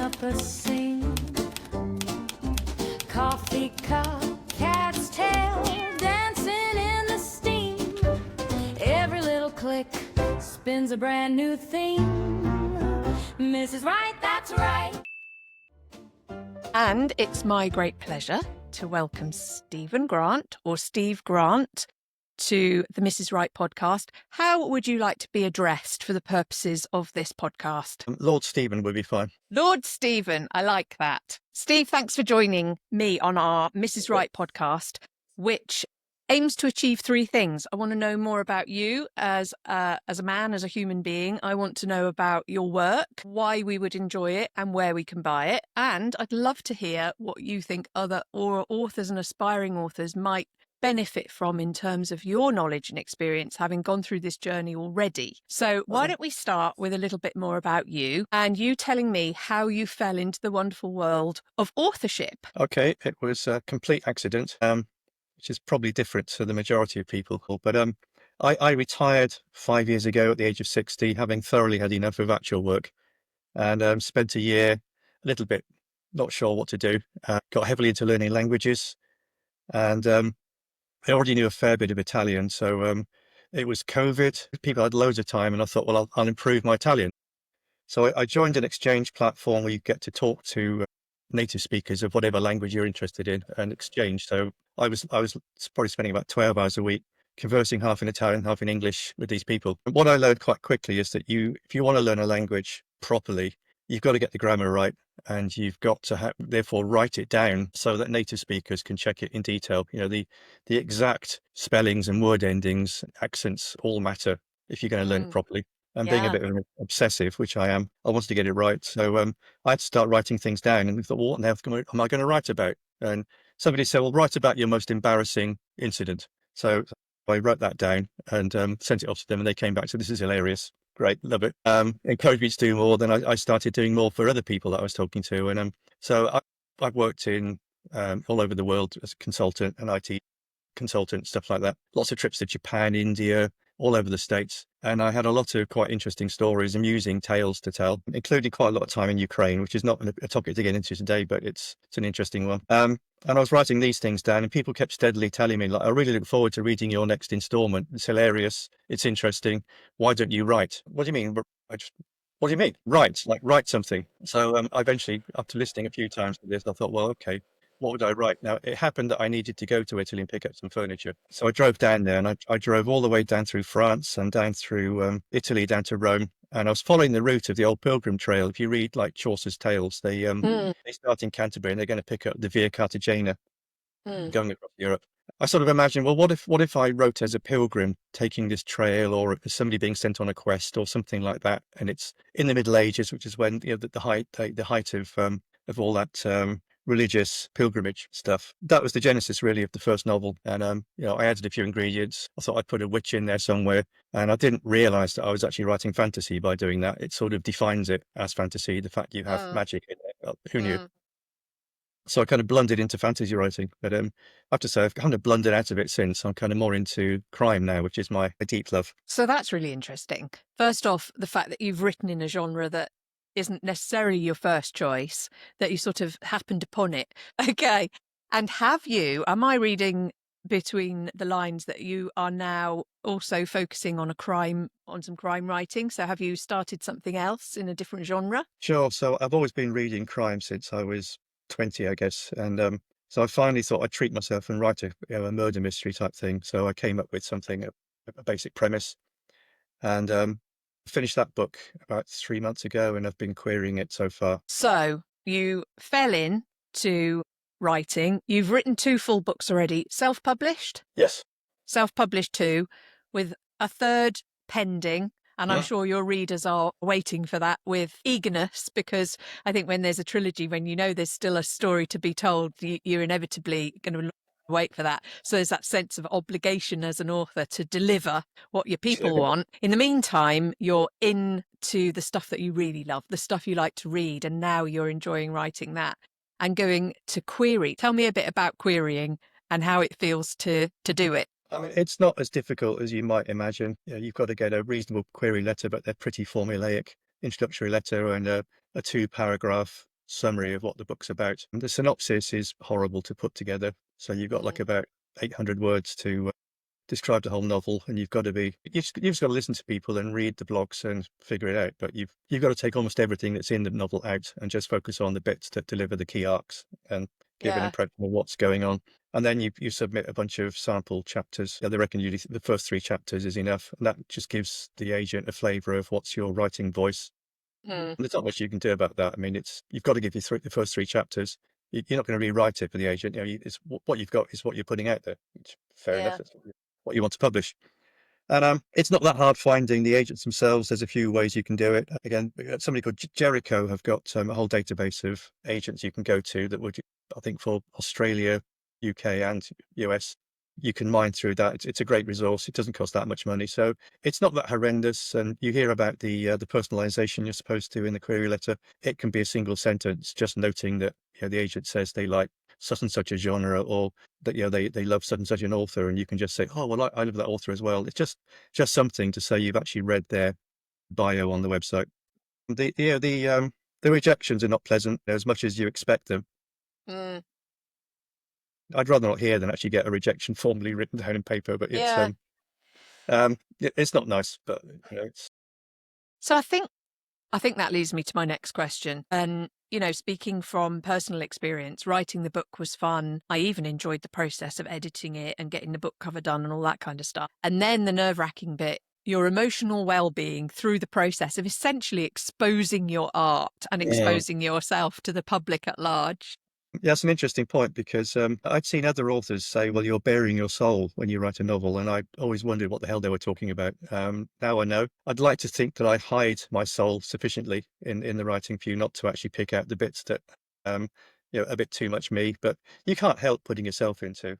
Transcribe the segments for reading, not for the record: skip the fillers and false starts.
up a scene. Coffee cup, cat's tail, dancing in the steam. Every little click spins a brand new theme. Mrs. Right, that's right. And it's my great pleasure to welcome Stephen Grant, or Steve Grant, to the Mrs. Right podcast. How would you like to be addressed for the purposes of this podcast? Lord Stephen would be fine. Lord Stephen, I like that. Steve, thanks for joining me on our Mrs. Right podcast, which aims to achieve three things. I want to know more about you as a man, as a human being. I want to know about your work, why we would enjoy it and where we can buy it. And I'd love to hear what you think other authors and aspiring authors might benefit from in terms of your knowledge and experience, having gone through this journey already. So why don't we start with a little bit more about you and you telling me how you fell into the wonderful world of authorship? Okay, it was a complete accident, which is probably different to the majority of people. But I retired 5 years ago at the age of 60, having thoroughly had enough of actual work, and spent a year, a little bit, not sure what to do. Got heavily into learning languages, and I already knew a fair bit of Italian. So it was COVID. People had loads of time, and I thought, well, I'll improve my Italian. So I joined an exchange platform where you get to talk to native speakers of whatever language you're interested in and exchange. So I was probably spending about 12 hours a week conversing half in Italian, half in English with these people. And what I learned quite quickly is that if you want to learn a language properly, you've got to get the grammar right, and you've got to therefore write it down so that native speakers can check it in detail. You know, the exact spellings and word endings, accents all matter if you're going to learn it properly. And being a bit of an obsessive, which I am, I wanted to get it right. So I had to start writing things down, and I thought, well, what on earth am I going to write about? And somebody said, well, write about your most embarrassing incident. So I wrote that down and sent it off to them, and they came back and said, this is hilarious. Great, love it. Encouraged me to do more. Then I started doing more for other people that I was talking to. And so I've worked in all over the world as a consultant, an IT consultant, stuff like that. Lots of trips to Japan, India, all over the States. And I had a lot of quite interesting stories, amusing tales to tell, including quite a lot of time in Ukraine, which is not a topic to get into today, but it's an interesting one. And I was writing these things down, and people kept steadily telling me, like, I really look forward to reading your next installment. It's hilarious. It's interesting. Why don't you write? What do you mean? What do you mean? Write, like write something. So I eventually, after listening a few times to this, I thought, well, okay, what would I write? Now, it happened that I needed to go to Italy and pick up some furniture. So I drove down there, and I drove all the way down through France and down through Italy, down to Rome. And I was following the route of the old Pilgrim Trail. If you read like Chaucer's Tales, they start in Canterbury and they're going to pick up the Via Cartagena going across Europe. I sort of imagined, well, what if I wrote as a pilgrim taking this trail, or as somebody being sent on a quest or something like that? And it's in the Middle Ages, which is when, you know, the height of all that religious pilgrimage stuff. That was the genesis really of the first novel. And I added a few ingredients. I thought I'd put a witch in there somewhere, and I didn't realize that I was actually writing fantasy by doing that. It sort of defines it as fantasy, the fact you have magic in it. Well, who knew? So I kind of blundered into fantasy writing, but I have to say I've kind of blundered out of it since. I'm kind of more into crime now, which is my deep love. So that's really interesting. First off, the fact that you've written in a genre that isn't necessarily your first choice, that you sort of happened upon it. Okay. And am I reading between the lines that you are now also focusing on some crime writing? So have you started something else in a different genre? Sure. So I've always been reading crime since I was 20, I guess. And so I finally thought I'd treat myself and write a murder mystery type thing. So I came up with something, a basic premise, and finished that book about 3 months ago, and I've been querying it so far. So you fell into writing. You've written 2 full books already, self-published? Yes. Self-published 2, with a third pending. And I'm sure your readers are waiting for that with eagerness, because I think when there's a trilogy, when you know there's still a story to be told, you're inevitably going to wait for that. So there's that sense of obligation as an author to deliver what your people want. In the meantime, you're into the stuff that you really love, the stuff you like to read, and now you're enjoying writing that and going to query. Tell me a bit about querying and how it feels to do it. I mean, it's not as difficult as you might imagine. You know, you've got to get a reasonable query letter, but they're pretty formulaic. Introductory letter and a 2-paragraph summary of what the book's about. And the synopsis is horrible to put together. So you've got like about 800 words to describe the whole novel, and you've just got to listen to people and read the blogs and figure it out. But you've got to take almost everything that's in the novel out and just focus on the bits that deliver the key arcs and give an Yeah. impression of what's going on. And then you submit a bunch of sample chapters. They reckon usually the first 3 chapters is enough, and that just gives the agent a flavour of what's your writing voice. Mm. And there's not much you can do about that. I mean, you've got to give the first 3 chapters. You're not going to rewrite it for the agent. It's what you've got is what you're putting out there. Which, fair enough. Yeah. That's what you want to publish. And it's not that hard finding the agents themselves. There's a few ways you can do it. Again, somebody called Jericho have got a whole database of agents you can go to that would, I think, for Australia, UK, and US. You can mine through that. It's a great resource. It doesn't cost that much money, so it's not that horrendous. And you hear about the personalization you're supposed to in the query letter. It can be a single sentence, just noting that the agent says they like such and such a genre, or that they love such and such an author, and you can just say, oh well, I love that author as well. It's just something to say you've actually read their bio on the website. The rejections are not pleasant as much as you expect them. Mm. I'd rather not hear than actually get a rejection formally written down in paper, but Yeah. it's not nice, but it's So I think that leads me to my next question. And, speaking from personal experience, writing the book was fun. I even enjoyed the process of editing it and getting the book cover done and all that kind of stuff. And then the nerve-wracking bit, your emotional well-being through the process of essentially exposing your art and exposing yourself to the public at large. Yeah, that's an interesting point because I'd seen other authors say, well, you're bearing your soul when you write a novel. And I always wondered what the hell they were talking about. Now I know. I'd like to think that I hide my soul sufficiently in the writing for you not to actually pick out the bits that, a bit too much me. But you can't help putting yourself into.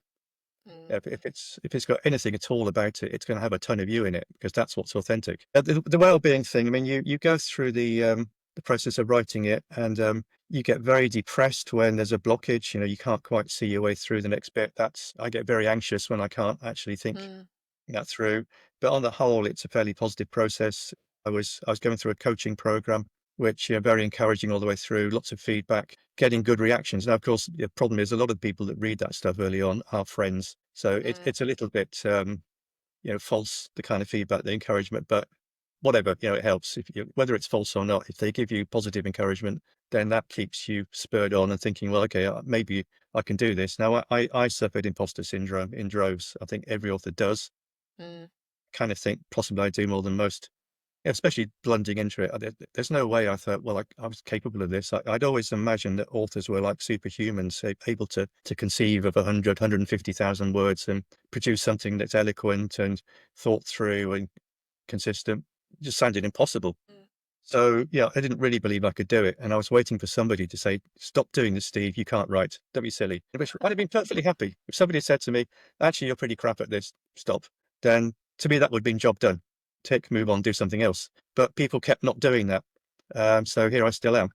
Mm. If it's got anything at all about it, it's going to have a ton of you in it because that's what's authentic. The well-being thing. I mean, you go through the process of writing it, and you get very depressed when there's a blockage. You can't quite see your way through the next bit. I get very anxious when I can't actually think Mm. that through. But on the whole, it's a fairly positive process. I was going through a coaching program, which very encouraging all the way through. Lots of feedback, getting good reactions. Now, of course, the problem is a lot of people that read that stuff early on are friends, so Mm. it's a little bit false, the kind of feedback, the encouragement, but whatever, it helps. Whether it's false or not, if they give you positive encouragement, then that keeps you spurred on and thinking, well, okay, maybe I can do this. Now, I suffered imposter syndrome in droves. I think every author does. Mm. Kind of think possibly I do more than most, especially blundering into it. There's no way I thought, well, I was capable of this. I'd always imagined that authors were like superhumans, able to conceive of 100, 150,000 words and produce something that's eloquent and thought through and consistent. It just sounded impossible. Mm. So yeah, I didn't really believe I could do it. And I was waiting for somebody to say, stop doing this, Steve. You can't write. Don't be silly. I'd have been perfectly happy. If somebody said to me, actually, you're pretty crap at this, stop. Then to me, that would have been job done. Tick, move on, do something else. But people kept not doing that. So here I still am.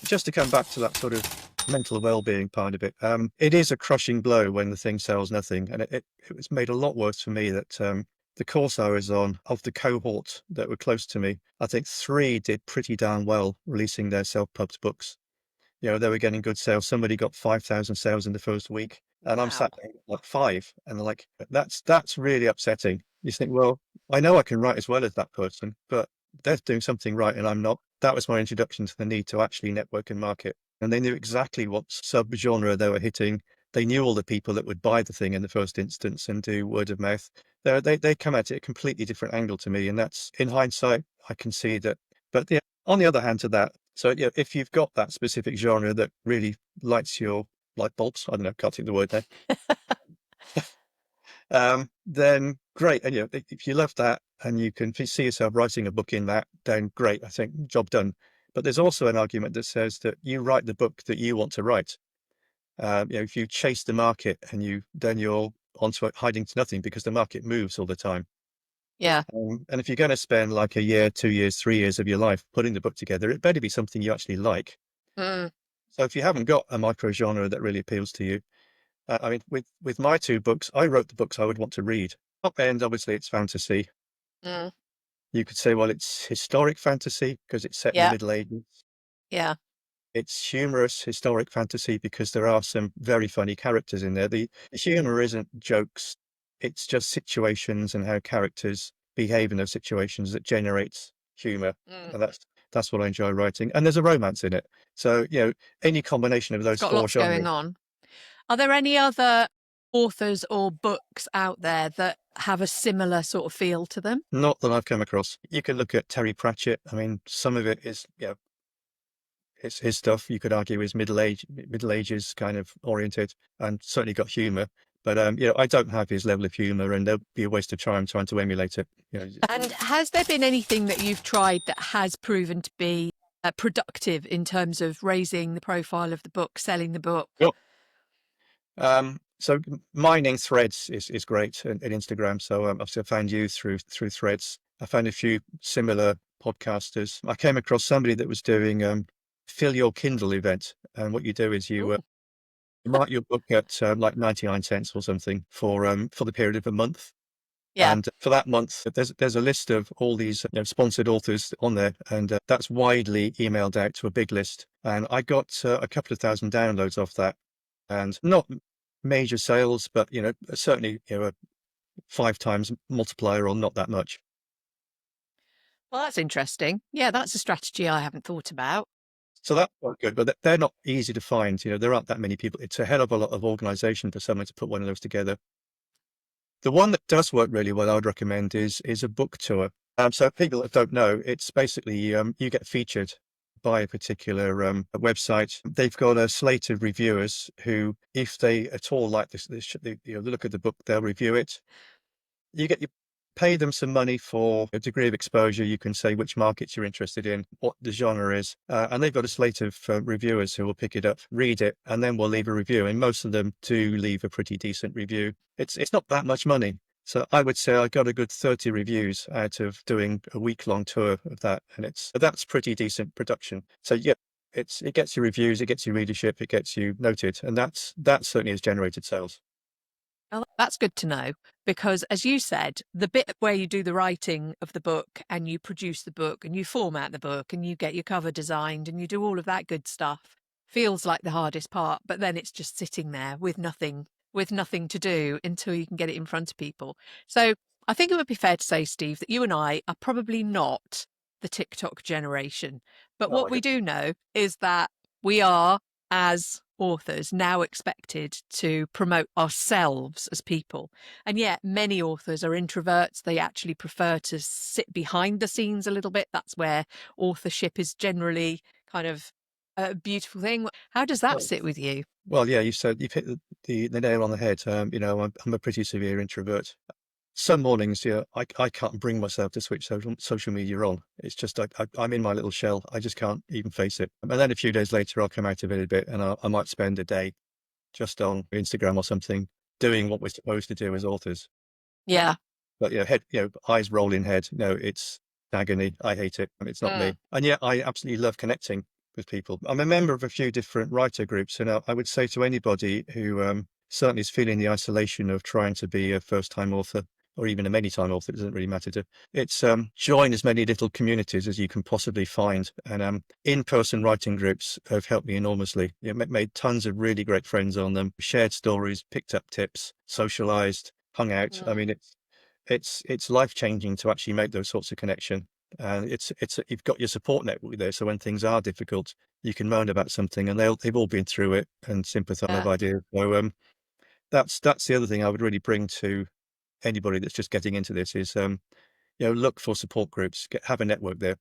Just to come back to that sort of mental well-being part of it, it is a crushing blow when the thing sells nothing. And it was made a lot worse for me that the course I was on, of the cohort that were close to me, I think 3 did pretty darn well releasing their self-pubbed books. They were getting good sales. Somebody got 5,000 sales in the first week, and I'm Wow. sat there like 5, and they're like, that's really upsetting. You think, well, I know I can write as well as that person, but they're doing something right and I'm not. That was my introduction to the need to actually network and market. And they knew exactly what sub-genre they were hitting. They knew all the people that would buy the thing in the first instance and do word of mouth. They come at it a completely different angle to me, and that's, in hindsight, I can see that. But yeah, on the other hand to that, so yeah, if you've got that specific genre that really lights your light bulbs, I don't know, can't think of the word there, then great. And if you love that and you can see yourself writing a book in that, then great. I think job done. But there's also an argument that says that you write the book that you want to write. If you chase the market and then you're onto it hiding to nothing because the market moves all the time. Yeah. And if you're going to spend like a year, 2 years, 3 years of your life putting the book together, it better be something you actually like. Mm. So if you haven't got a micro genre that really appeals to you, I mean, with my 2 books, I wrote the books I would want to read. Top end, obviously, it's fantasy. Mm. You could say, well, it's historic fantasy because it's set in the Yeah. Middle Ages. Yeah. It's humorous historic fantasy because there are some very funny characters in there. The humor isn't jokes, it's just situations and how characters behave in those situations that generates humor. Mm. And that's what I enjoy writing. And there's a romance in it. So, any combination of It's those got four lots going genres. on. Are there any other authors or books out there that have a similar sort of feel to them? Not that I've come across. You can look at Terry Pratchett. I mean, some of it is, his stuff you could argue is Middle Ages kind of oriented, and certainly got humor. But I don't have his level of humor, and there'll be a waste of time trying to emulate it. And has there been anything that you've tried that has proven to be productive in terms of raising the profile of the book, selling the book? Yep. So mining threads is great in Instagram. So obviously I found you through threads. I found a few similar podcasters. I came across somebody that was doing fill your Kindle event, and what you do is you Ooh. mark your book at like 99 cents or something for the period of a month. Yeah. And for that month, there's a list of all these sponsored authors on there, and that's widely emailed out to a big list. And I got a couple of thousand downloads off that, and not major sales, but certainly a 5 times multiplier, or not that much. Well, that's interesting. Yeah, that's a strategy I haven't thought about. So that's quite good, but they're not easy to find. There aren't that many people. It's a hell of a lot of organisation for someone to put one of those together. The one that does work really well, I would recommend, is a book tour. So people that don't know, it's basically you get featured by a particular website. They've got a slate of reviewers who, if they at all like the look at the book, they'll review it. You pay them some money for a degree of exposure. You can say which markets you're interested in, what the genre is, and they've got a slate of reviewers who will pick it up, read it, and then will leave a review. And most of them do leave a pretty decent review. It's not that much money. So I would say I got a good 30 reviews out of doing a week-long tour of that, and that's pretty decent production. So yeah, it gets you reviews, it gets you readership, it gets you noted, and that certainly has generated sales. Well, that's good to know because, as you said, the bit where you do the writing of the book and you produce the book and you format the book and you get your cover designed and you do all of that good stuff feels like the hardest part. But then it's just sitting there with nothing to do until you can get it in front of people. So I think it would be fair to say, Steve, that you and I are probably not the TikTok generation. But No, what we do know is that we are, as authors, now expected to promote ourselves as people. And yet many authors are introverts. They actually prefer to sit behind the scenes a little bit. That's where authorship is generally kind of a beautiful thing. How does that sit with you? Well, yeah, you've hit the nail on the head. I'm a pretty severe introvert. Some mornings, I can't bring myself to switch social media on. It's just I'm in my little shell. I just can't even face it. And then a few days later, I'll come out of it a bit, and I might spend a day just on Instagram or something, doing what we're supposed to do as authors. Yeah. But eyes rolling head. No, it's agony. I hate it. It's not me. And yet I absolutely love connecting with people. I'm a member of a few different writer groups, and I would say to anybody who certainly is feeling the isolation of trying to be a first-time author, or even a many-time author, it doesn't really matter to. It's join as many little communities as you can possibly find. And in-person writing groups have helped me enormously. Made tons of really great friends on them, shared stories, picked up tips, socialized, hung out. I mean, it's life-changing to actually make those sorts of connection. And you've got your support network there. So when things are difficult, you can moan about something, and they've all been through it and sympathize with ideas. So that's the other thing I would really bring to anybody that's just getting into this is, look for support groups, have a network there.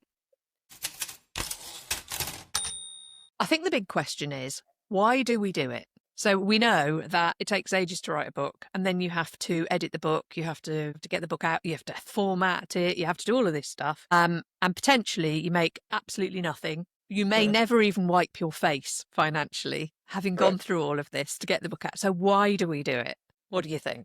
I think the big question is, why do we do it? So we know that it takes ages to write a book, and then you have to edit the book, you have to get the book out, you have to format it, you have to do all of this stuff. And potentially you make absolutely nothing. You may never even wipe your face financially, having gone through all of this to get the book out. So why do we do it? What do you think?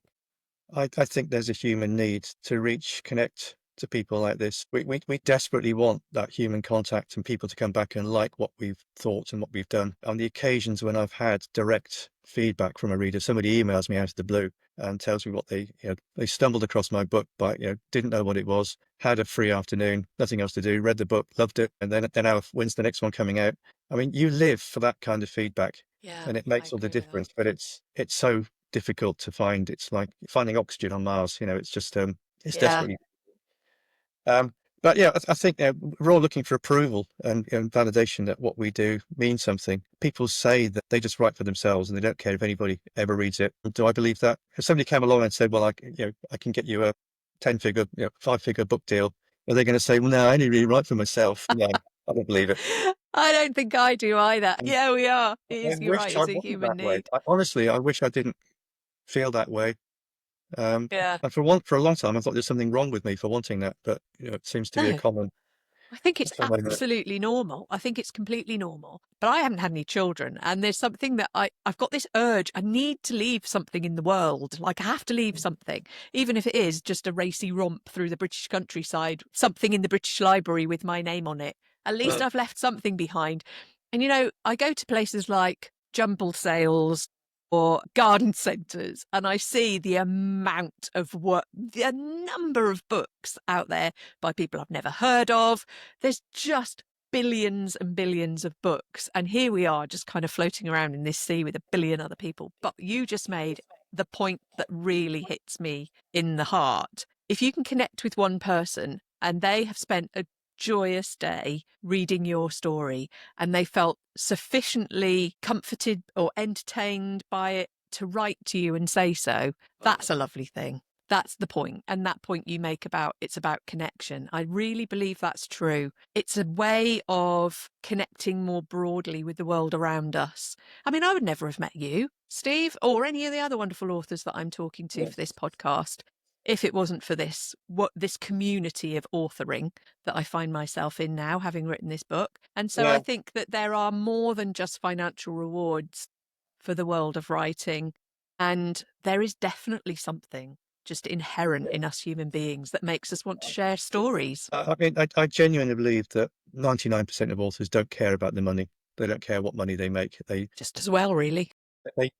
I think there's a human need to connect to people like this. We desperately want that human contact and people to come back and like what we've thought and what we've done. On the occasions when I've had direct feedback from a reader, somebody emails me out of the blue, and tells me what they stumbled across my book, but didn't know what it was, had a free afternoon, nothing else to do, read the book, loved it, and then now when's the next one coming out? I mean, you live for that kind of feedback, Yeah, and it I makes all the agree with that. difference. But it's so difficult to find. It's like finding oxygen on Mars. It's just it's Yeah. desperately. Um, but yeah, I think we're all looking for approval and validation that what we do means something. People say that they just write for themselves and they don't care if anybody ever reads it. Do I believe that? If somebody came along and said, "Well, I can get you a 10-figure, 5-figure book deal," are they going to say, "Well, no, I only really write for myself"? No, I don't believe it. I don't think I do either. And Yeah, we are. I You're right, wish I it's a wasn't human that way. need. Honestly, I wish I didn't feel that way. Yeah. And for a long time, I thought there's something wrong with me for wanting that, but it seems to be a No. common. I think it's Common absolutely normal. I think it's completely normal. But I haven't had any children. And there's something that I've got this urge. I need to leave something in the world. Like I have to leave something, even if it is just a racy romp through the British countryside, something in the British Library with my name on it. At least I've left something behind. And, I go to places like jumble sales or garden centres, and I see the amount of work, the number of books out there by people I've never heard of. There's just billions and billions of books. And here we are just kind of floating around in this sea with a billion other people. But you just made the point that really hits me in the heart. If you can connect with one person and they have spent a joyous day reading your story and they felt sufficiently comforted or entertained by it to write to you and say so, that's a lovely thing. That's the point. And that point you make about it's about connection. I really believe that's true. It's a way of connecting more broadly with the world around us. I mean, I would never have met you, Steve, or any of the other wonderful authors that I'm talking to for this podcast if it wasn't for this community of authoring that I find myself in now, having written this book. And so I Yeah. think that there are more than just financial rewards for the world of writing. And there is definitely something just inherent in us human beings that makes us want to share stories. I mean, I genuinely believe that 99% of authors don't care about the money. They don't care what money they make. Just as well, really. They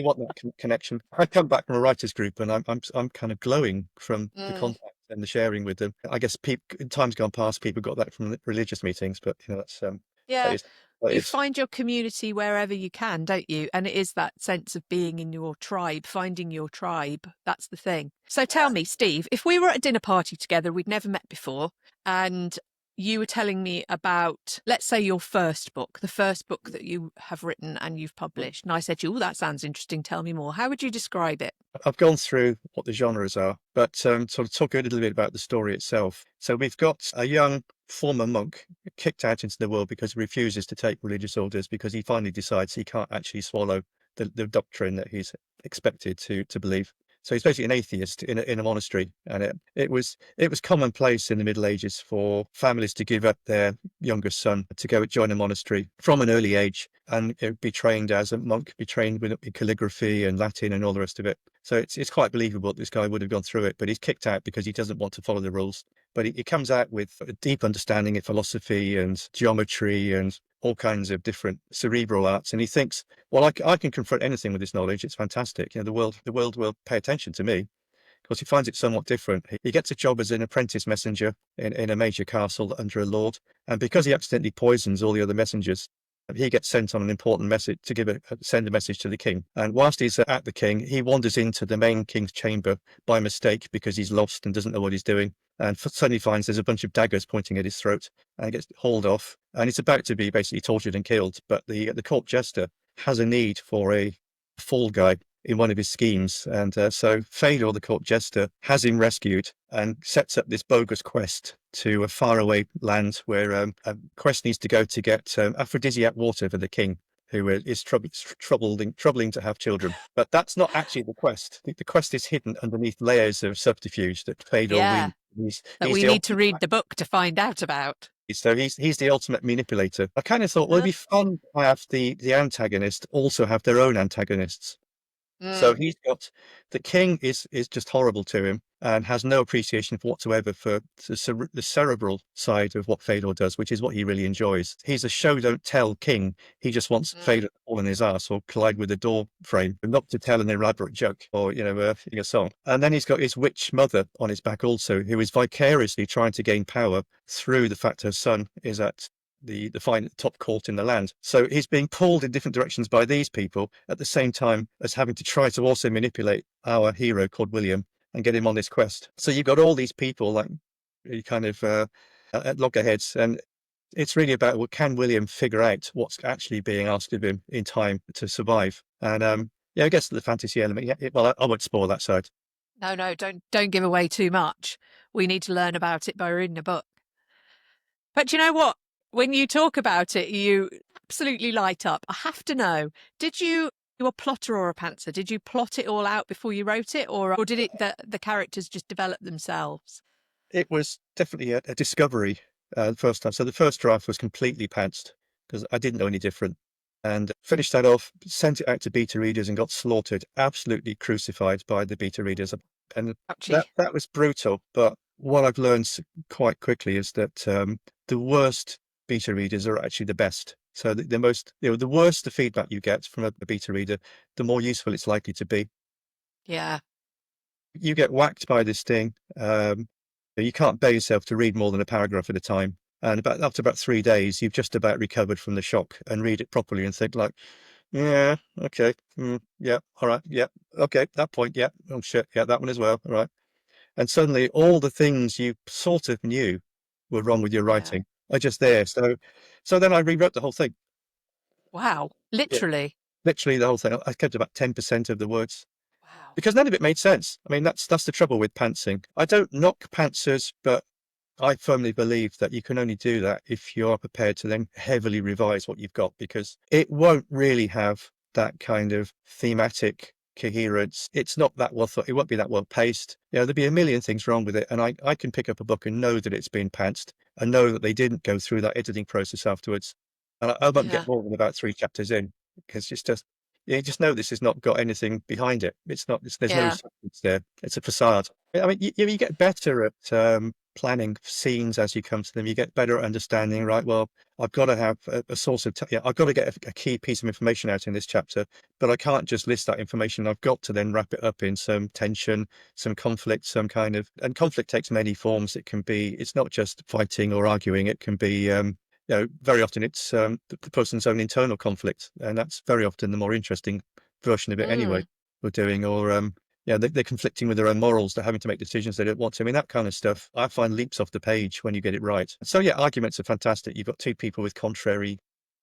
want that connection. I come back from a writers group, and I'm kind of glowing from the contact and the sharing with them. I guess in times gone past, people got that from religious meetings, but that's that Yeah. is that You is find your community wherever you can, don't you? And it is that sense of being in your tribe, finding your tribe. That's the thing. So tell me, Steve, if we were at a dinner party together, we'd never met before, and you were telling me about, let's say, your first book, the first book that you have written and you've published. And I said to you, oh, that sounds interesting. Tell me more. How would you describe it? I've gone through what the genres are, but sort of talk a little bit about the story itself. So we've got a young former monk kicked out into the world because he refuses to take religious orders because he finally decides he can't actually swallow the doctrine that he's expected to believe. So he's basically an atheist in a monastery, and it was commonplace in the Middle Ages for families to give up their youngest son to go join a monastery from an early age and be trained as a monk, be trained with calligraphy and Latin and all the rest of it. So it's quite believable that this guy would have gone through it, but he's kicked out because he doesn't want to follow the rules. But he comes out with a deep understanding of philosophy and geometry and all kinds of different cerebral arts, and he thinks, well, I can confront anything with this knowledge. It's fantastic. The world will pay attention to me, because he finds it somewhat different. He gets a job as an apprentice messenger in a major castle under a lord, and because he accidentally poisons all the other messengers, he gets sent on an important message to send a message to the king. And whilst he's at the king, he wanders into the main king's chamber by mistake because he's lost and doesn't know what he's doing. And suddenly finds there's a bunch of daggers pointing at his throat, and gets hauled off. And he's about to be basically tortured and killed. But the court jester has a need for a fall guy in one of his schemes. And so Fedor, the court jester, has him rescued and sets up this bogus quest to a faraway land where a quest needs to go to get aphrodisiac water for the king, who is troubling to have children. But that's not actually the quest. The quest is hidden underneath layers of subterfuge that Fedor Yeah. he's That we need to read the book to find out about. So he's the ultimate manipulator. I kind of thought, well, it'd be fun to have the antagonist also have their own antagonists. So he's got the king is just horrible to him. and has no appreciation whatsoever for the cerebral side of what Fedor does, which is what he really enjoys. He's a show don't tell king. He just wants Fedor to fall in his ass or collide with the door frame, but not to tell an elaborate joke or, sing a song. And then he's got his witch mother on his back also, who is vicariously trying to gain power through the fact her son is at the fine top court in the land. So he's being pulled in different directions by these people at the same time as having to try to also manipulate our hero called William and get him on this quest. So you've got all these people like kind of at loggerheads, and it's really about, well, can William figure out what's actually being asked of him in time to survive? And I guess the fantasy element. Yeah, well, I won't spoil that side. No, don't give away too much. We need to learn about it by reading a book. But you know what? When you talk about it, you absolutely light up. I have to know, did you a plotter or a pantser? Did you plot it all out before you wrote it, or did it the characters just develop themselves? It was definitely a discovery the first time. So the first draft was completely pantsed because I didn't know any different. And finished that off, sent it out to beta readers and got slaughtered, absolutely crucified by the beta readers. And Ouchie. that was brutal. But what I've learned quite quickly is that the worst beta readers are actually the best. So the most, the worse the feedback you get from a beta reader, the more useful it's likely to be. Yeah. You get whacked by this thing. You can't bear yourself to read more than a paragraph at a time. And after about 3 days, you've just about recovered from the shock and read it properly and think like, yeah, okay, yeah, all right, yeah, okay, that point, yeah, oh shit, yeah, that one as well, all right. And suddenly all the things you sort of knew were wrong with your writing are just there. So then I rewrote the whole thing. Wow. Yeah, Literally. literally the whole thing. I kept about 10% of the words Wow. because none of it made sense. I mean, that's the trouble with pantsing. I don't knock pantsers, but I firmly believe that you can only do that if you are prepared to then heavily revise what you've got, because it won't really have that kind of thematic coherence. It's not that well thought. It won't be that well paced. There'll be a million things wrong with it. And I can pick up a book and know that it's been pantsed and know that they didn't go through that editing process afterwards. And I won't Yeah. get more than about 3 chapters in because it's just, you just know this has not got anything behind it. It's not, there's no Yeah. substance there. It's a facade. I mean, you get better at planning scenes as you come to them. You get better at understanding, right? Well, I've got to have a source of, I've got to get a key piece of information out in this chapter, but I can't just list that information. I've got to then wrap it up in some tension, some conflict, some kind of, and conflict takes many forms. It's not just fighting or arguing. It can be, very often it's the person's own internal conflict. And that's very often the more interesting version of it anyway, we're doing, or, they're conflicting with their own morals. They're having to make decisions they don't want to. I mean, that kind of stuff, I find leaps off the page when you get it right. So yeah, arguments are fantastic. You've got 2 people with contrary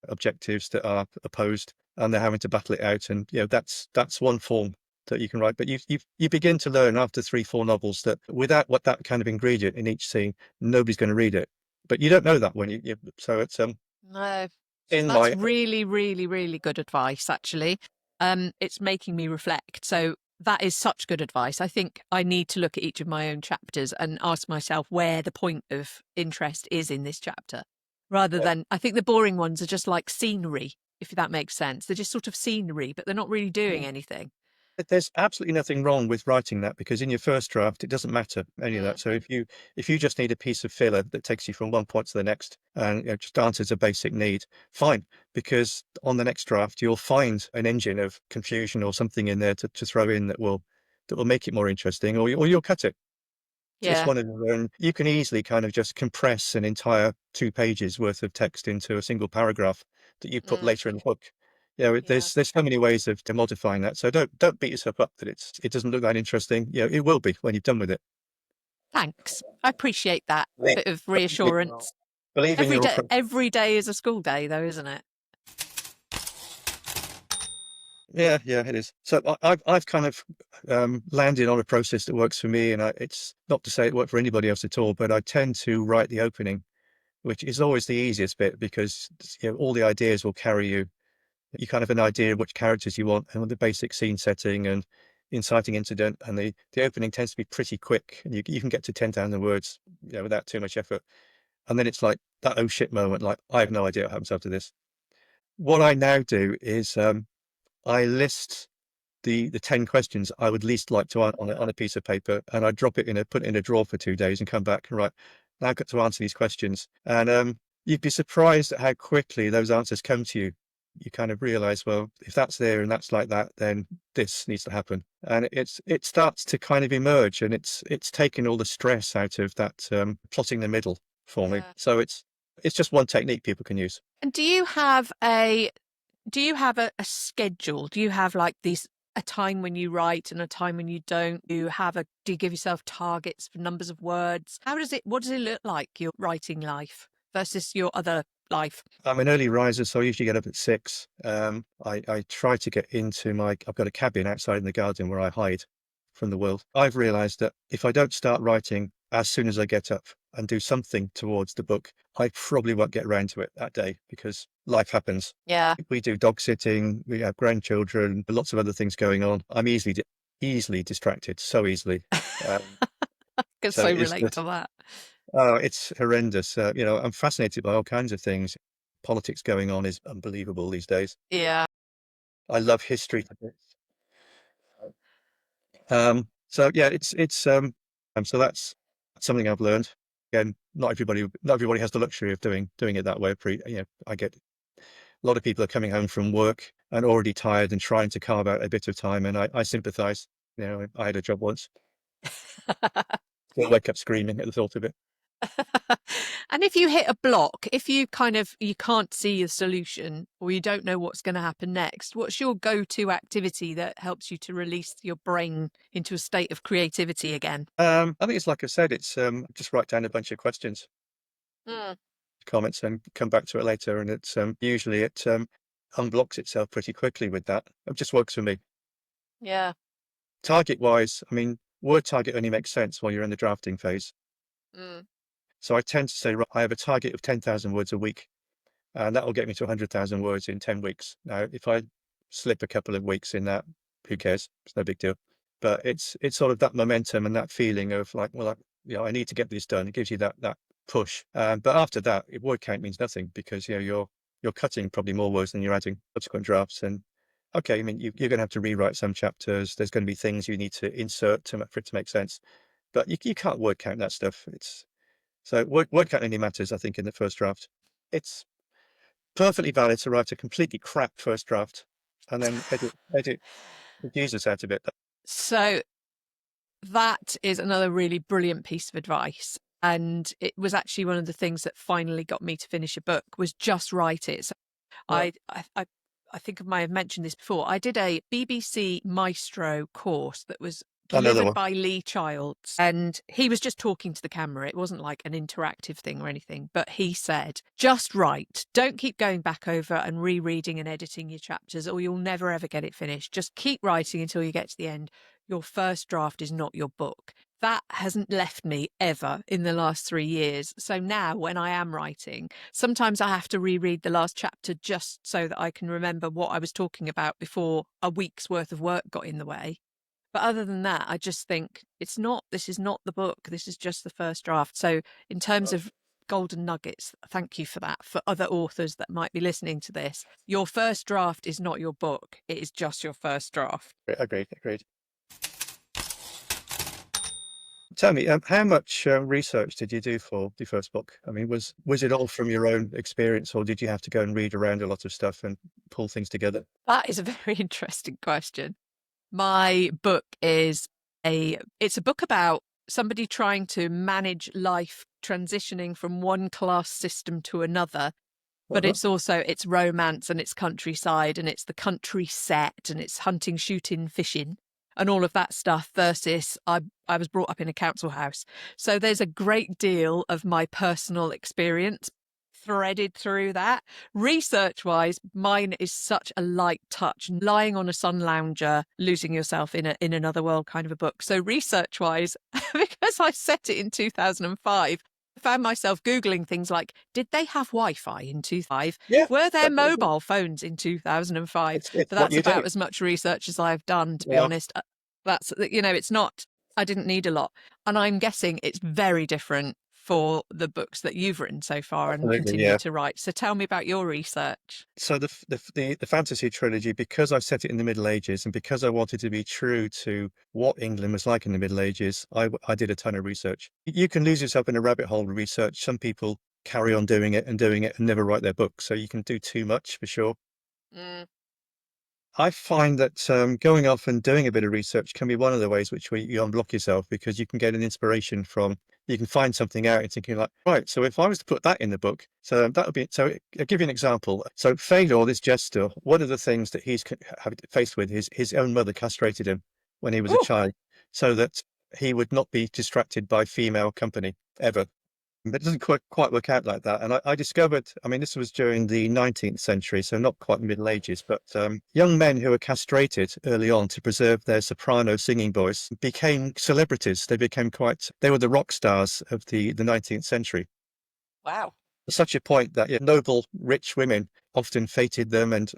objectives that are opposed and they're having to battle it out. And, that's one form that you can write. But you begin to learn after 3, 4 novels that without that kind of ingredient in each scene, nobody's going to read it. But you don't know that when so it's, No. in That's my, really, really, really good advice, actually. It's making me reflect. So that is such good advice. I think I need to look at each of my own chapters and ask myself where the point of interest is in this chapter, rather than, I think the boring ones are just like scenery, if that makes sense. They're just sort of scenery, but they're not really doing anything. there's absolutely nothing wrong with writing that, because in your first draft, it doesn't matter any of Mm. that. So if you just need a piece of filler that takes you from one point to the next and just answers a basic need, fine, because on the next draft, you'll find an engine of confusion or something in there to throw in that will make it more interesting, or you'll cut it. It's Yeah. one of the, and you can easily kind of just compress an entire 2 pages worth of text into a single paragraph that you put Mm. later in the book. Yeah. There's so many ways of modifying that. So don't beat yourself up that it doesn't look that interesting. It will be when you've done with it. Thanks. I appreciate that Believe bit of reassurance. believe in your approach. Every day is a school day, though, isn't it? Yeah, it is. So I've kind of landed on a process that works for me, and it's not to say it worked for anybody else at all, but I tend to write the opening, which is always the easiest bit because all the ideas will carry you. You kind of an idea of which characters you want and the basic scene setting and inciting incident, and the opening tends to be pretty quick, and you can get to 10,000 words, without too much effort. And then it's like that oh shit moment, like I have no idea what happens after this. What I now do is I list the 10 questions I would least like to answer on a piece of paper, and I'd drop it put it in a drawer for 2 days and come back and write, now I've got to answer these questions. And you'd be surprised at how quickly those answers come to you. You kind of realize, well, if that's there and that's like that, then this needs to happen. And it starts to kind of emerge, and it's taken all the stress out of that plotting the middle for me. Yeah. So it's just one technique people can use. And do you have a schedule? Do you have like a time when you write and a time when you don't? Do you give yourself targets for numbers of words? What does it look like, your writing life versus your other life? I'm an early riser, so I usually get up at 6. I try to get into I've got a cabin outside in the garden where I hide from the world. I've realized that if I don't start writing as soon as I get up and do something towards the book, I probably won't get around to it that day because life happens. Yeah. We do dog sitting, we have grandchildren, lots of other things going on. I'm easily distracted, so easily. Can so relate to that. Oh, it's horrendous. I'm fascinated by all kinds of things. Politics going on is unbelievable these days. Yeah. I love history. So yeah, so that's something I've learned. Again, not everybody has the luxury of doing it that way. I get a lot of people are coming home from work and already tired and trying to carve out a bit of time, and I sympathise. I had a job once. Still wake up screaming at the thought of it. And if you hit a block, if you can't see a solution or you don't know what's going to happen next, what's your go-to activity that helps you to release your brain into a state of creativity again? I think it's like I said, it's just write down a bunch of questions, comments, and come back to it later. And it's usually it unblocks itself pretty quickly with that. It just works for me. Yeah. Target wise, I mean, word target only makes sense while you're in the drafting phase. So I tend to say, right, I have a target of 10,000 words a week, and that will get me to 100,000 words in 10 weeks. Now, if I slip a couple of weeks in that, who cares? It's no big deal. But it's sort of that momentum and that feeling of like, well, I need to get this done. It gives you that push. But after that, word count means nothing because you're cutting probably more words than you're adding subsequent drafts. And okay, I mean, you're going to have to rewrite some chapters. There's going to be things you need to insert for it to make sense. But you can't word count that stuff. So word count only matters, I think, in the first draft. It's perfectly valid to write a completely crap first draft and then edit the Jesus out of it. So that is another really brilliant piece of advice. And it was actually one of the things that finally got me to finish a book was just write it. So yeah. I think I might have mentioned this before. I did a BBC Maestro course that was delivered by Lee Childs, and he was just talking to the camera. It wasn't like an interactive thing or anything, but he said, just write. Don't keep going back over and rereading and editing your chapters or you'll never ever get it finished. Just keep writing until you get to the end. Your first draft is not your book. That hasn't left me ever in the last 3 years. So now when I am writing, sometimes I have to reread the last chapter just so that I can remember what I was talking about before a week's worth of work got in the way. But other than that, I just think this is not the book. This is just the first draft. So in terms of golden nuggets, thank you for that. For other authors that might be listening to this, your first draft is not your book. It is just your first draft. Agreed. Tell me, how much research did you do for the first book? I mean, was it all from your own experience, or did you have to go and read around a lot of stuff and pull things together? That is a very interesting question. My book is it's a book about somebody trying to manage life transitioning from one class system to another. But it's romance and it's countryside and it's the country set and it's hunting, shooting, fishing and all of that stuff versus I was brought up in a council house. So there's a great deal of my personal experience threaded through that. Research-wise, mine is such a light touch, lying on a sun lounger, losing yourself in another world kind of a book. So research-wise, because I set it in 2005, I found myself Googling things like, did they have Wi-Fi in 2005? Yeah, were there mobile phones in 2005? But that's about as much research as I've done, to be honest. That's, it's not, I didn't need a lot. And I'm guessing it's very different for the books that you've written so far and Absolutely, continue yeah. to write. So tell me about your research. So the fantasy trilogy, because I set it in the Middle Ages and because I wanted to be true to what England was like in the Middle Ages, I did a ton of research. You can lose yourself in a rabbit hole of research. Some people carry on doing it and never write their book. So you can do too much for sure. Mm. I find that going off and doing a bit of research can be one of the ways which you unblock yourself, because you can get an inspiration from, you can find something out and thinking like, right, so if I was to put that in the book, so that would be, so I'll give you an example. So Fedor, this jester, one of the things that he's faced with is his own mother castrated him when he was a Ooh. child so that he would not be distracted by female company ever. But it doesn't quite work out like that. And I discovered, I mean, this was during the 19th century, so not quite the Middle Ages, but young men who were castrated early on to preserve their soprano singing voice became celebrities. They were the rock stars of the 19th century. Wow. To such a point that noble, rich women often feted them and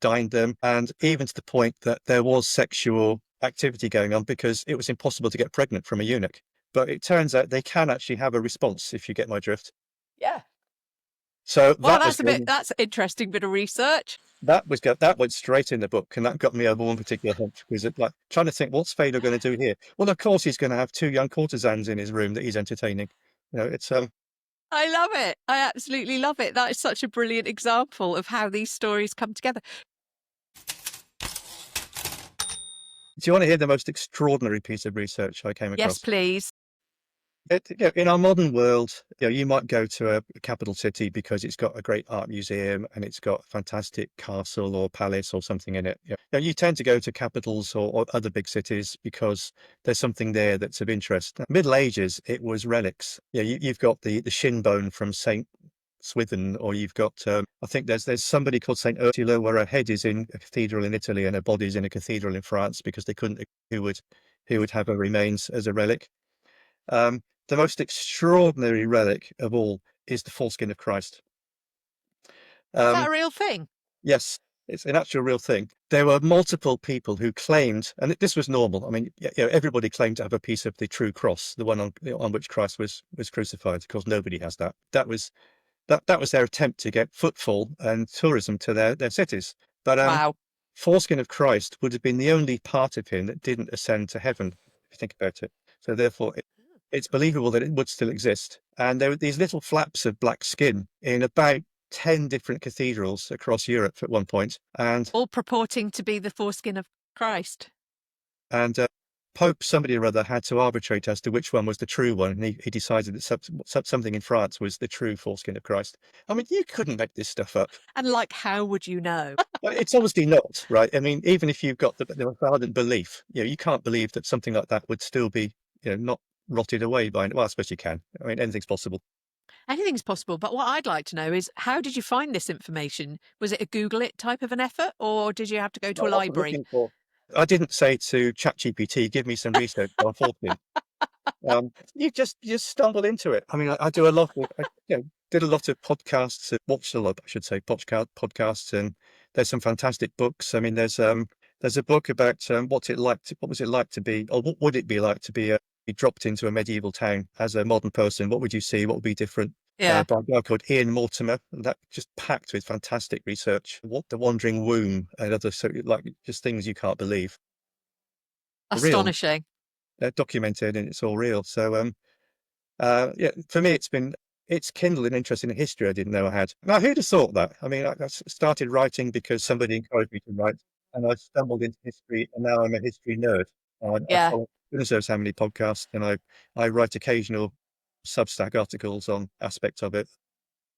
dined them, and even to the point that there was sexual activity going on because it was impossible to get pregnant from a eunuch. But it turns out they can actually have a response, if you get my drift. Yeah. So Well, that was that's an interesting bit of research. that went straight in the book, and that got me over one particular hump, because it, like, trying to think, what's Fedor going to do here? Well, of course he's going to have two young courtesans in his room that he's entertaining. It's I love it. I absolutely love it. That is such a brilliant example of how these stories come together. Do you want to hear the most extraordinary piece of research I came Yes, across? please. In our modern world, you might go to a capital city because it's got a great art museum and it's got a fantastic castle or palace or something in it. You tend to go to capitals or other big cities because there's something there that's of interest. Middle Ages, it was relics. You've got the shin bone from Saint Swithin, or you've got I think there's somebody called Saint Ursula, where her head is in a cathedral in Italy and her body's in a cathedral in France because they couldn't who would have her remains as a relic. The most extraordinary relic of all is the foreskin of Christ. Is that Um, a real thing? yes, it's an actual real thing. There were multiple people who claimed, and this was normal. I mean, everybody claimed to have a piece of the true cross, the one on which Christ was crucified. Of course, nobody has that. That was their attempt to get footfall and tourism to their cities. But Wow. foreskin of Christ would have been the only part of him that didn't ascend to heaven, if you think about it. So therefore, it's believable that it would still exist. And there were these little flaps of black skin in about 10 different cathedrals across Europe at one point. And All purporting to be the foreskin of Christ. Pope somebody or other had to arbitrate as to which one was the true one. And he decided that something in France was the true foreskin of Christ. I mean, you couldn't make this stuff up. And like, how would you know? Well, it's obviously not, right? I mean, even if you've got the ardent belief, you can't believe that something like that would still be, not rotted away by, well, I suppose you can. I mean, anything's possible. Anything's possible. But what I'd like to know is, how did you find this information? Was it a Google it type of an effort, or did you have to go to a What I'm library? looking for. I didn't say to ChatGPT, give me some research on fortune. You just stumble into it. I mean, I do a lot of, did a lot of podcasts, watched a lot, I should say, podcasts, and there's some fantastic books. I mean, there's a book about what was it like to be, or what would it be like to be dropped into a medieval town as a modern person? What would you see? What would be different? Yeah. By a guy called Ian Mortimer, that just packed with fantastic research. What the Wandering Womb and other just things you can't believe. Real, Astonishing. documented, and it's all real. So for me, it's kindled an interest in history I didn't know I had. Now, who'd have thought that? I mean, I started writing because somebody encouraged me to write, and I stumbled into history, and now I'm a history nerd. I Yeah. follow goodness knows how many podcasts, and I write occasional Substack articles on aspects of it.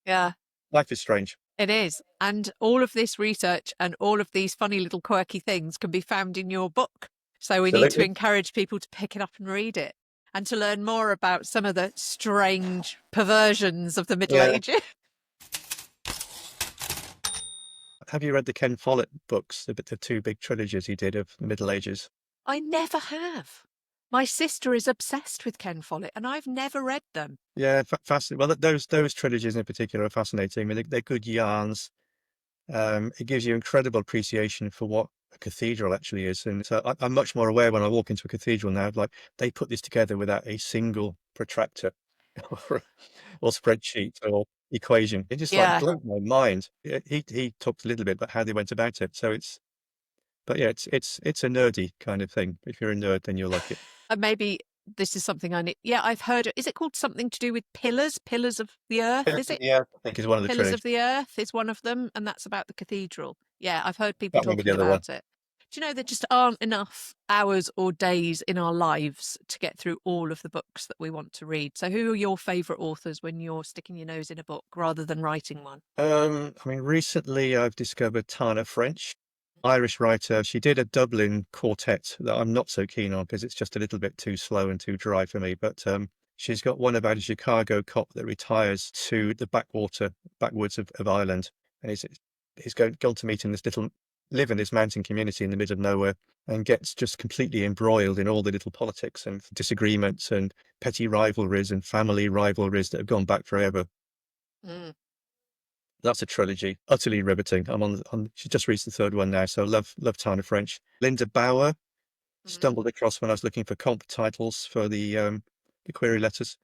Yeah. Life is strange. It is. And all of this research and all of these funny little quirky things can be found in your book. So we need to Absolutely. encourage people to pick it up and read it, and to learn more about some of the strange perversions of the Middle Yeah. Ages. Have you read the Ken Follett books, the two big trilogies he did of the Middle Ages? I never have. My sister is obsessed with Ken Follett, and I've never read them. Yeah, fascinating. Well, those trilogies in particular are fascinating. I mean, they're good yarns. It gives you incredible appreciation for what a cathedral actually is. And so I'm much more aware when I walk into a cathedral now, like they put this together without a single protractor. or spreadsheet or equation. It just like Yeah. blew my mind. He talked a little bit about how they went about it. So but yeah, it's a nerdy kind of thing. If you're a nerd, then you'll like it. And maybe this is something I need. Yeah, I've heard. Is it called something to do with pillars? Pillars of the earth? Is it? Yeah, I think is one of the Pillars of trilogies. the Earth is one of them, and that's about the cathedral. Yeah, I've heard people Can't remember the talking other one. about it. Do you know there just aren't enough hours or days in our lives to get through all of the books that we want to read? So, who are your favourite authors when you're sticking your nose in a book rather than writing one? I mean, recently I've discovered Tana French, Irish writer. She did a Dublin quartet that I'm not so keen on because it's just a little bit too slow and too dry for me. But she's got one about a Chicago cop that retires to the backwoods of Ireland, and he's gone to meet in live in this mountain community in the middle of nowhere, and gets just completely embroiled in all the little politics and disagreements and petty rivalries and family rivalries that have gone back forever. Mm. That's a trilogy, utterly riveting. She just reached the third one now, so love Tana French. Linda Bauer Mm. stumbled across when I was looking for comp titles for the query letters,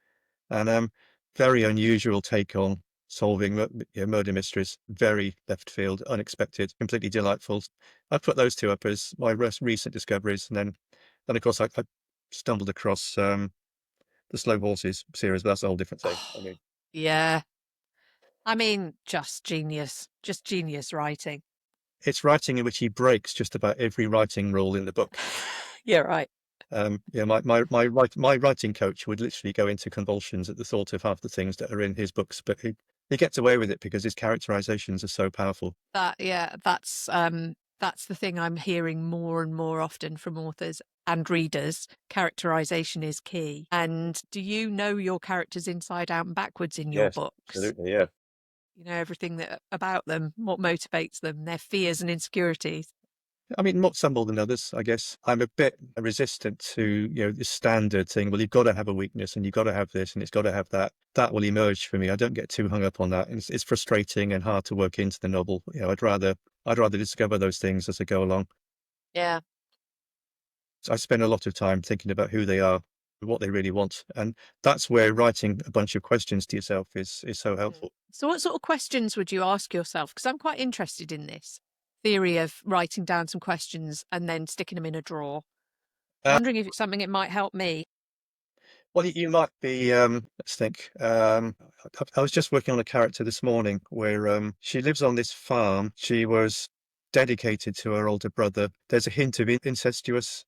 and very unusual take on solving murder mysteries. Very left field, unexpected, completely delightful. I put those two up as my recent discoveries, and then of course I stumbled across the Slow Horses series, but that's a whole different thing. I mean, Yeah, I mean, just genius writing. it's writing in which he breaks just about every writing rule in the book. Yeah, right. Yeah, my writing coach would literally go into convulsions at the thought of half the things that are in his books, but he gets away with it because his characterizations are so powerful. That's the thing I'm hearing more and more often from authors and readers. Characterization is key. And do you know your characters inside out and backwards in your Yes, books? absolutely. Yeah. You know everything about them, what motivates them, their fears and insecurities. I mean, not some more than others, I guess. I'm a bit resistant to, the standard thing. Well, you've got to have a weakness and you've got to have this and it's got to have that. That will emerge for me. I don't get too hung up on that. It's frustrating and hard to work into the novel. I'd rather discover those things as I go along. Yeah. So I spend a lot of time thinking about who they are, what they really want. And that's where writing a bunch of questions to yourself is so helpful. So what sort of questions would you ask yourself? Because I'm quite interested in this theory of writing down some questions and then sticking them in a drawer. I'm Uh, wondering if it's something it might help me. well, you might be, let's think. I was just working on a character this morning where she lives on this farm. She was dedicated to her older brother. There's a hint of incestuous,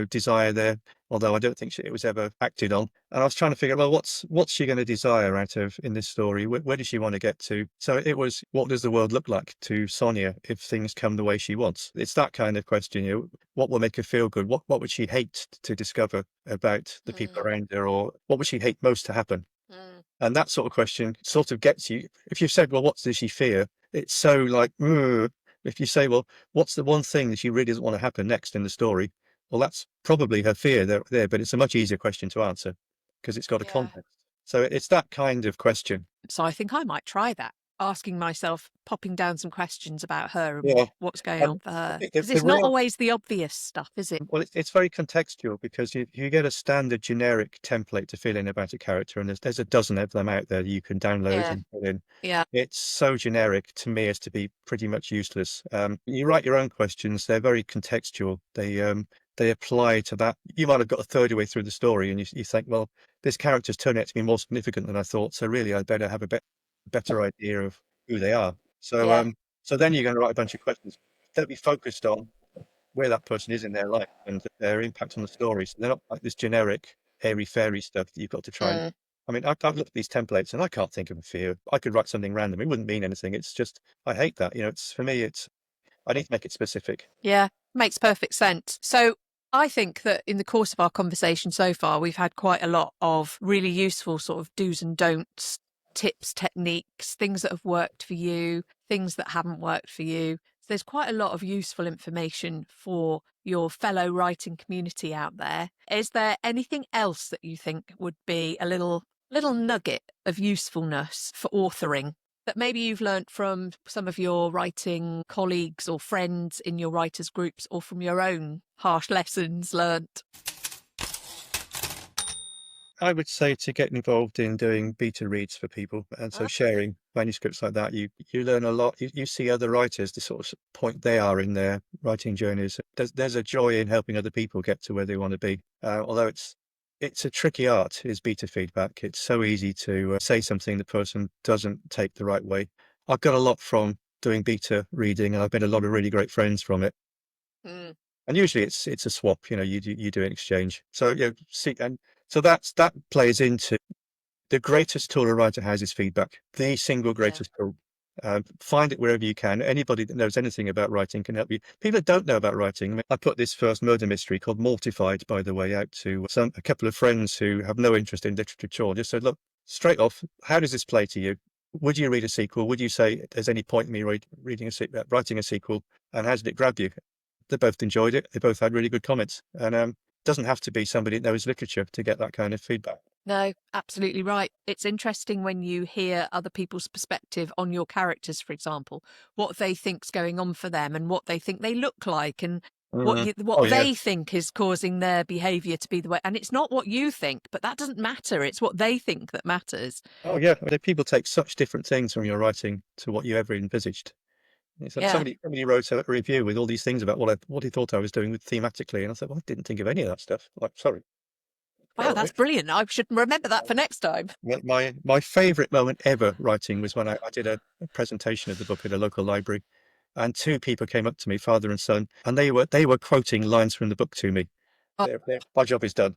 desire there, although I don't think it was ever acted on. And I was trying to figure out, well, what's she going to desire out of in this story? Where does she want to get to? So it was, what does the world look like to Sonia if things come the way she wants? It's that kind of question. What will make her feel good? What would she hate to discover about the people around her, or what would she hate most to happen? Mm. And that sort of question sort of gets you. If you've said, well, what does she fear? It's so like, if you say, well, what's the one thing that she really doesn't want to happen next in the story? Well, that's probably her fear there, but it's a much easier question to answer because it's got a Yeah. context. So it's that kind of question. So I think I might try that, asking myself, popping down some questions about her and Yeah. what's going And on for I her. think Because the it's not real, always the obvious stuff, is it? well, it's very contextual because you get a standard generic template to fill in about a character, and there's a dozen of them out there that you can download Yeah. and put in. Yeah. It's so generic to me as to be pretty much useless. You write your own questions; they're very contextual. They apply to that. You might have got a third of the way through the story, and you think, well, this character's turned out to be more significant than I thought. So really, I better have a better idea of who they are. So Yeah. so then you're going to write a bunch of questions. They'll be focused on where that person is in their life and their impact on the story. So they're not like this generic airy fairy stuff that you've got to try and. Mm. I mean, I've looked at these templates and I can't think of a fear. I could write something random. It wouldn't mean anything. It's just I hate that. It's for me. I need to make it specific. Yeah. Makes perfect sense. So I think that in the course of our conversation so far, we've had quite a lot of really useful sort of do's and don'ts, tips, techniques, things that have worked for you, things that haven't worked for you. So there's quite a lot of useful information for your fellow writing community out there. Is there anything else that you think would be a little nugget of usefulness for authoring that maybe you've learnt from some of your writing colleagues or friends in your writers' groups, or from your own harsh lessons learnt? I would say to get involved in doing beta reads for people, and so Ah, sharing manuscripts like that, you learn a lot. You see other writers, the sort of point they are in their writing journeys. There's a joy in helping other people get to where they want to be. Although it's a tricky art, is beta feedback. It's so easy to say something the person doesn't take the right way. I've got a lot from doing beta reading, and I've made a lot of really great friends from it. mm, And usually it's a swap, you do an exchange. So see, and so that plays into the greatest tool a writer has is feedback. The single yeah. greatest tool. Find it wherever you can. Anybody that knows anything about writing can help you. People that don't know about writing. I mean, I put this first murder mystery called Mortified, by the way, out to a couple of friends who have no interest in literature at all. Just said, look, straight off, how does this play to you? Would you read a sequel? Would you say there's any point in me writing a sequel? And how did it grab you? They both enjoyed it. They both had really good comments. And it doesn't have to be somebody that knows literature to get that kind of feedback. No, absolutely right. It's interesting when you hear other people's perspective on your characters, for example, what they think's going on for them and what they think they look like and Oh what yeah. they think is causing their behavior to be the way. And it's not what you think, but that doesn't matter. It's what they think that matters. Oh yeah. People take such different things from your writing to what you ever envisaged. It's like Yeah. somebody wrote a review with all these things about what he thought I was doing thematically, and I thought, well, I didn't think of any of that stuff. Like, sorry. Wow, All that's right. brilliant. I should remember that for next time. My favorite moment ever writing was when I did a presentation of the book at a local library, and two people came up to me, father and son, and they were quoting lines from the book to me. Oh, My job is done.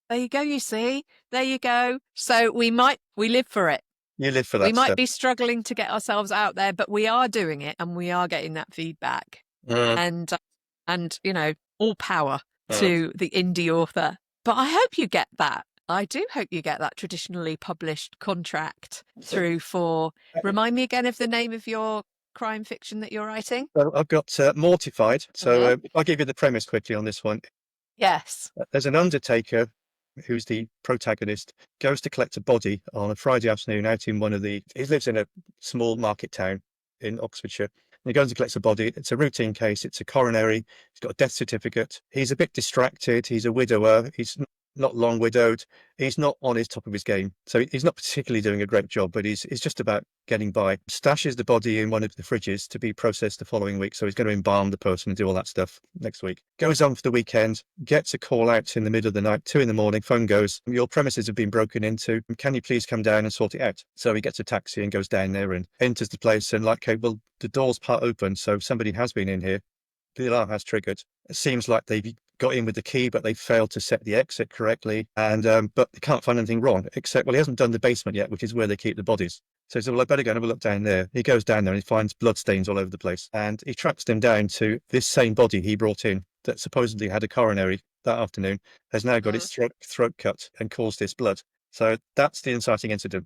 there you go, you see. There you go. So we live for it. You live for We that might stuff. be struggling to get ourselves out there, but we are doing it and we are getting that feedback. Mm, And all power mm. to the indie author. But I hope you get that. I do hope you get that traditionally published contract through for. Remind me again of the name of your crime fiction that you're writing. So I've got Mortified. So Mhm. I'll give you the premise quickly on this one. Yes. There's an undertaker who's the protagonist, goes to collect a body on a Friday afternoon out in he lives in a small market town in Oxfordshire. And he goes and collects a body. It's a routine case. It's a coronary. He's got a death certificate. He's a bit distracted. He's a widower. He's not long widowed. He's not on his top of his game. So he's not particularly doing a great job, but he's just about getting by. Stashes the body in one of the fridges to be processed the following week. So he's going to embalm the person and do all that stuff next week. Goes on for the weekend, gets a call out in the middle of the night, 2 a.m, phone goes, your premises have been broken into. Can you please come down and sort it out? So he gets a taxi and goes down there and enters the place and okay, well, the door's part open. So somebody has been in here. The alarm has triggered. It seems like they've got in with the key, but they failed to set the exit correctly. And but they can't find anything wrong, except, well, he hasn't done the basement yet, which is where they keep the bodies. So he said, well, I better go and have a look down there. He goes down there and he finds bloodstains all over the place. And he tracks them down to this same body he brought in that supposedly had a coronary that afternoon, has now got its throat cut and caused this blood. So that's the inciting incident.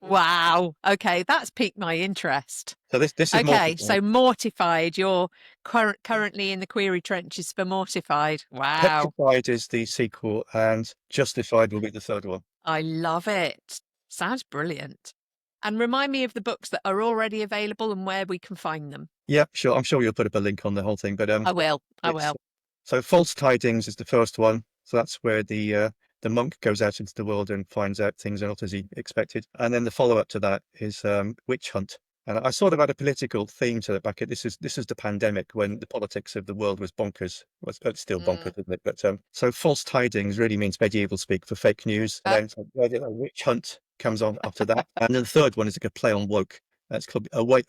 Wow. Okay, that's piqued my interest. So this is Okay, Mortified. so Mortified. You're currently in the query trenches for Mortified. Wow. Petrified is the sequel, and Justified will be the third one. I love it. Sounds brilliant. And remind me of the books that are already available and where we can find them. Yeah, sure. I'm sure you'll put up a link on the whole thing, but I will. I it's will. so False Tidings is the first one. So that's where the monk goes out into the world and finds out things are not as he expected. And then the follow-up to that is Witch Hunt. And I sort of had a political theme to that back at this is the pandemic when the politics of the world was bonkers. Well, it's still bonkers, isn't it? But so False Tidings really means medieval speak for fake news. And then Witch Hunt comes on after that. And then the third one is like a play on woke. That's called Awake.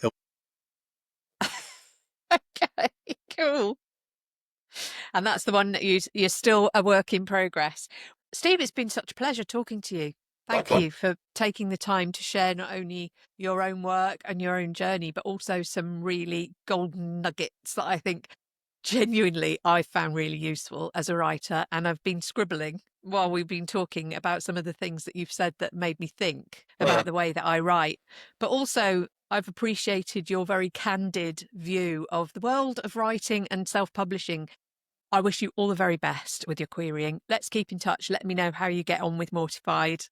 Okay, cool. And that's the one that you're still a work in progress. Steve, it's been such a pleasure talking to you. Thank you for taking the time to share not only your own work and your own journey, but also some really golden nuggets that I think genuinely I found really useful as a writer. And I've been scribbling while we've been talking about some of the things that you've said that made me think about the way that I write. But also, I've appreciated your very candid view of the world of writing and self-publishing. I wish you all the very best with your querying. Let's keep in touch. Let me know how you get on with Mortified.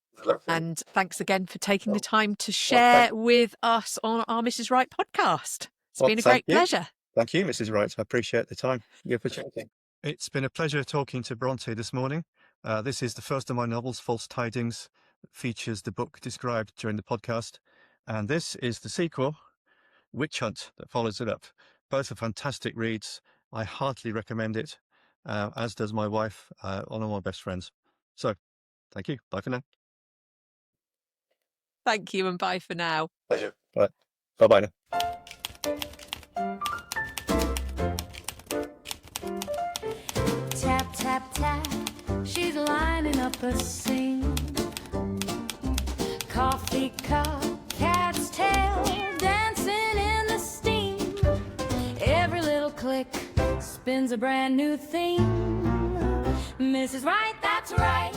And thanks again for taking the time to share with us on our Mrs. Wright podcast. It's been a great pleasure. Thank you, Mrs. Wright. I appreciate the time. The opportunity. It's been a pleasure talking to Bronte this morning. This is the first of my novels, False Tidings, that features the book described during the podcast. And this is the sequel, Witch Hunt, that follows it up. Both are fantastic reads. I heartily recommend it, as does my wife, one of my best friends. So, thank you. Bye for now. Thank you and bye for now. Pleasure. Bye. Bye-bye now. Tap, tap, tap, she's lining up a scene. Coffee cup, cat's tail, dancing in the steam. Every little click spins a brand new theme. Mrs. Right, that's right.